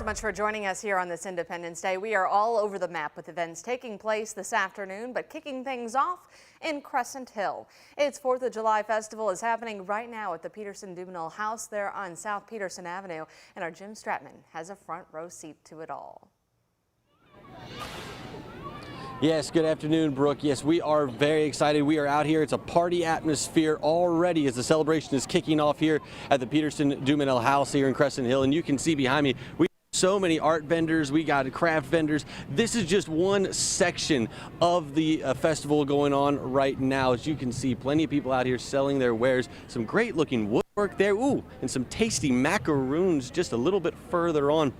much for joining us here on this Independence Day. We are all over the map with events taking place this afternoon, but kicking things off in Crescent Hill. Its 4th of July festival is happening right now at the Peterson-Dumenil House there on South Peterson Avenue, and our Jim Stratman has a front row seat to it all. Yes, good afternoon, Brooke. Yes, we are very excited. We are out here. It's a party atmosphere already as the celebration is kicking off here at the Peterson-Dumenil House here in Crescent Hill. And you can see behind me, we have so many art vendors, we got craft vendors. This is just one section of the festival going on right now. As you can see, plenty of people out here selling their wares. Some great looking woodwork there. Ooh, and some tasty macaroons just a little bit further on.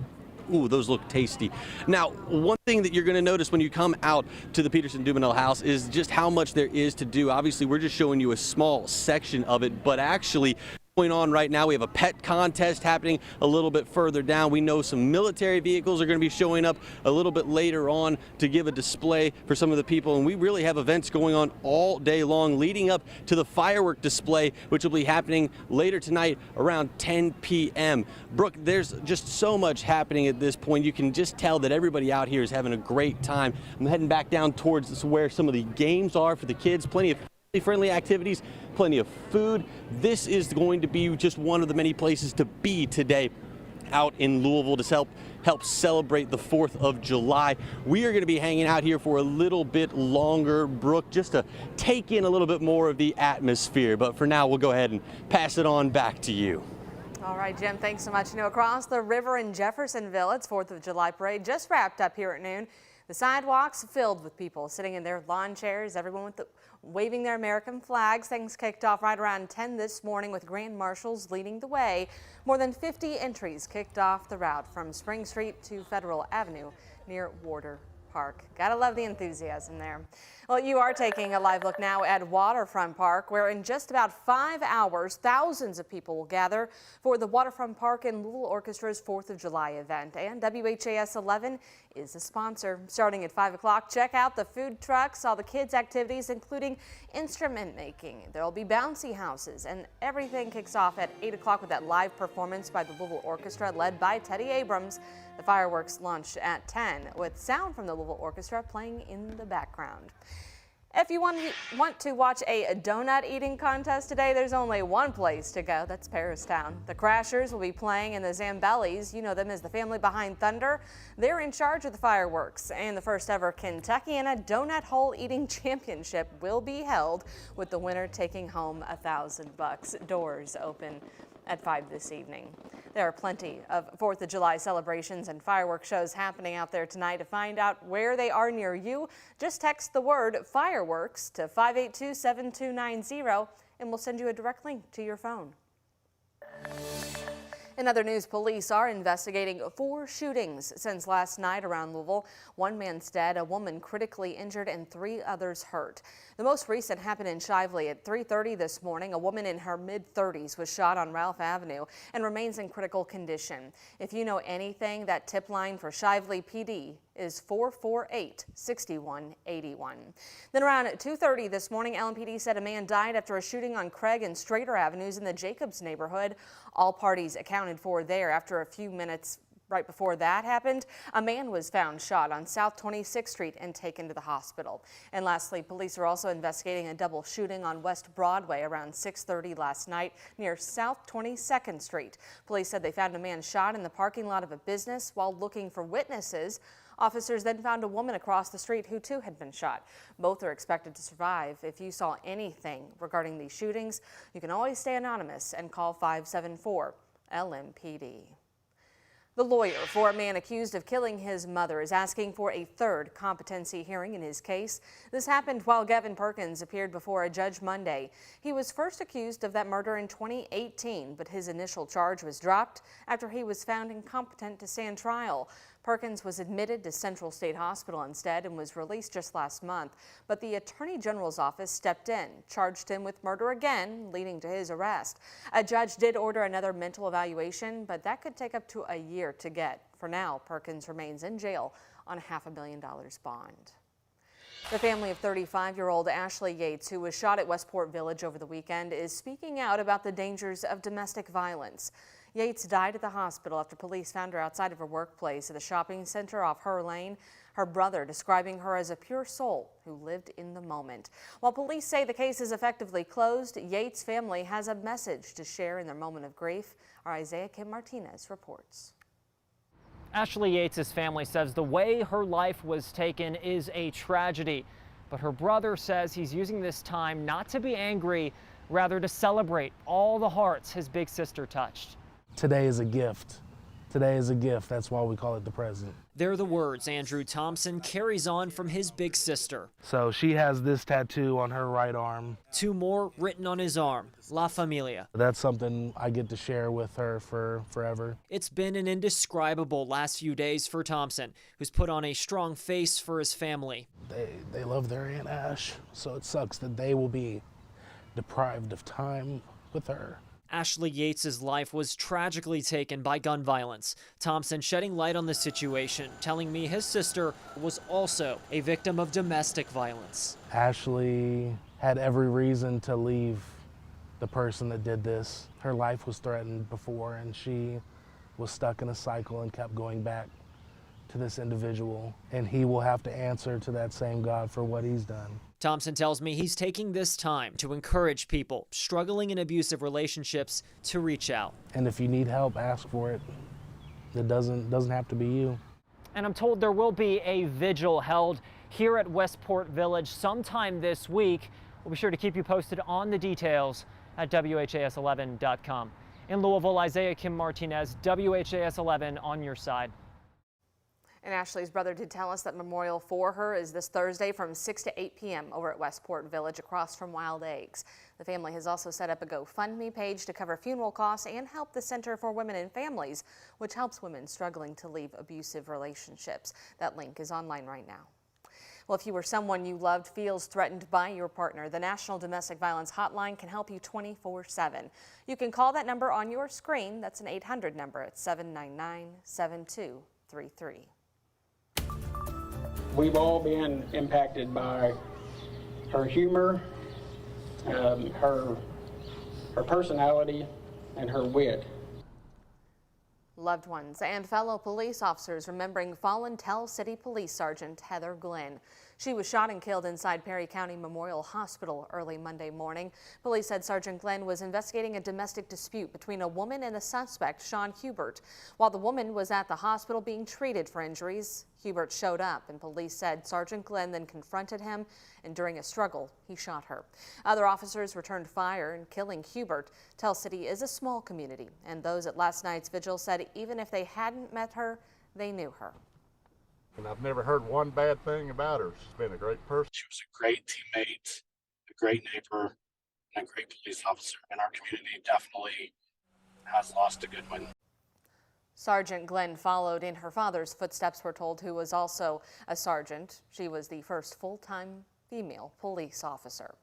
Ooh, those look tasty. Now, one thing that you're going to notice when you come out to the Peterson-Dumenil House is just how much there is to do. Obviously, we're just showing you a small section of it, but actually going on right now, we have a pet contest happening a little bit further down. We know some military vehicles are going to be showing up a little bit later on to give a display for some of the people, and we really have events going on all day long leading up to the firework display, which will be happening later tonight around 10 p.m. Brooke, there's just so much happening at this point. You can just tell that everybody out here is having a great time. I'm heading back down towards where some of the games are for the kids. Plenty of friendly activities, plenty of food. This is going to be just one of the many places to be today out in Louisville to help celebrate the 4th of July. We are going to be hanging out here for a little bit longer, Brooke, just to take in a little bit more of the atmosphere. But for now, we'll go ahead and pass it on back to you. All right, Jim, thanks so much. You know, across the river in Jeffersonville, its 4th of July parade just wrapped up here at noon. The sidewalks filled with people sitting in their lawn chairs, everyone waving their American flags. Things kicked off right around 10 this morning with grand marshals leading the way. More than 50 entries kicked off the route from Spring Street to Federal Avenue near Warder Park. Gotta love the enthusiasm there. Well, you are taking a live look now at Waterfront Park, where in just about 5 hours, thousands of people will gather for the Waterfront Park and Louisville Orchestra's 4th of July event. And WHAS11 is a sponsor. Starting at 5 o'clock, check out the food trucks, all the kids' activities, including instrument making. There'll be bouncy houses, and everything kicks off at 8 o'clock with that live performance by the Louisville Orchestra led by Teddy Abrams. The fireworks launched at 10 with sound from the Louisville Orchestra playing in the background. If you want to watch a donut eating contest today, there's only one place to go. That's Paristown. The Crashers will be playing in the Zambellis. You know them as the family behind Thunder. They're in charge of the fireworks, and the first ever Kentuckiana Donut Hole Eating Championship will be held, with the winner taking home $1,000. Doors open at 5 this evening. There are plenty of 4th of July celebrations and fireworks shows happening out there tonight. To find out where they are near you, just text the word fireworks to 582-7290 and we'll send you a direct link to your phone. In other news, police are investigating 4 shootings since last night around Louisville. One man's dead, a woman critically injured, and 3 others hurt. The most recent happened in Shively at 3:30 this morning. A woman in her mid-30s was shot on Ralph Avenue and remains in critical condition. If you know anything, that tip line for Shively PD is 448-6181. Then around 2:30 this morning, LMPD said a man died after a shooting on Craig and Strader Avenues in the Jacobs neighborhood. All parties accounted for there. After a few minutes right before that happened, a man was found shot on South 26th Street and taken to the hospital. And lastly, police are also investigating a double shooting on West Broadway around 6:30 last night near South 22nd Street. Police said they found a man shot in the parking lot of a business while looking for witnesses. Officers then found a woman across the street who too had been shot. Both are expected to survive. If you saw anything regarding these shootings, you can always stay anonymous and call 574-LMPD. The lawyer for a man accused of killing his mother is asking for a 3rd competency hearing in his case. This happened while Gavin Perkins appeared before a judge Monday. He was first accused of that murder in 2018, but his initial charge was dropped after he was found incompetent to stand trial. Perkins was admitted to Central State Hospital instead and was released just last month. But the Attorney General's office stepped in, charged him with murder again, leading to his arrest. A judge did order another mental evaluation, but that could take up to a year to get. For now, Perkins remains in jail on a $500,000 bond. The family of 35-year-old Ashley Yates, who was shot at Westport Village over the weekend, is speaking out about the dangers of domestic violence. Yates died at the hospital after police found her outside of her workplace at a shopping center off Her Lane. Her brother describing her as a pure soul who lived in the moment. While police say the case is effectively closed, Yates' family has a message to share in their moment of grief. Our Isaiah Kim Martinez reports. Ashley Yates' family says the way her life was taken is a tragedy, but her brother says he's using this time not to be angry, rather to celebrate all the hearts his big sister touched. Today is a gift. Today is a gift. That's why we call it the present. They're the words Andrew Thompson carries on from his big sister. So she has this tattoo on her right arm. 2 more written on his arm, La Familia. That's something I get to share with her for forever. It's been an indescribable last few days for Thompson, who's put on a strong face for his family. They love their Aunt Ash, so it sucks that they will be deprived of time with her. Ashley Yates' life was tragically taken by gun violence. Thompson shedding light on the situation, telling me his sister was also a victim of domestic violence. Ashley had every reason to leave the person that did this. Her life was threatened before, and she was stuck in a cycle and kept going back to this individual, and he will have to answer to that same God for what he's done. Thompson tells me he's taking this time to encourage people struggling in abusive relationships to reach out. And if you need help, ask for it. It doesn't have to be you. And I'm told there will be a vigil held here at Westport Village sometime this week. We'll be sure to keep you posted on the details at WHAS11.com. In Louisville, Isaiah Kim Martinez, WHAS11 on your side. And Ashley's brother did tell us that memorial for her is this Thursday from 6 to 8 p.m. over at Westport Village across from Wild Eggs. The family has also set up a GoFundMe page to cover funeral costs and help the Center for Women and Families, which helps women struggling to leave abusive relationships. That link is online right now. Well, if you or someone you loved feels threatened by your partner, the National Domestic Violence Hotline can help you 24/7. You can call that number on your screen. That's an 800 number at 799-7233. We've all been impacted by her humor, her personality, and her wit. Loved ones and fellow police officers remembering fallen Tell City Police Sergeant Heather Glenn. She was shot and killed inside Perry County Memorial Hospital early Monday morning. Police said Sergeant Glenn was investigating a domestic dispute between a woman and a suspect, Sean Hubert. While the woman was at the hospital being treated for injuries, Hubert showed up, and police said Sergeant Glenn then confronted him, and during a struggle, he shot her. Other officers returned fire and killing Hubert. Tell City is a small community, and those at last night's vigil said even if they hadn't met her, they knew her. And I've never heard one bad thing about her. She's been a great person. She was a great teammate, a great neighbor, and a great police officer. And our community definitely has lost a good one. Sergeant Glenn followed in her father's footsteps, we're told, who was also a sergeant. She was the first full-time female police officer.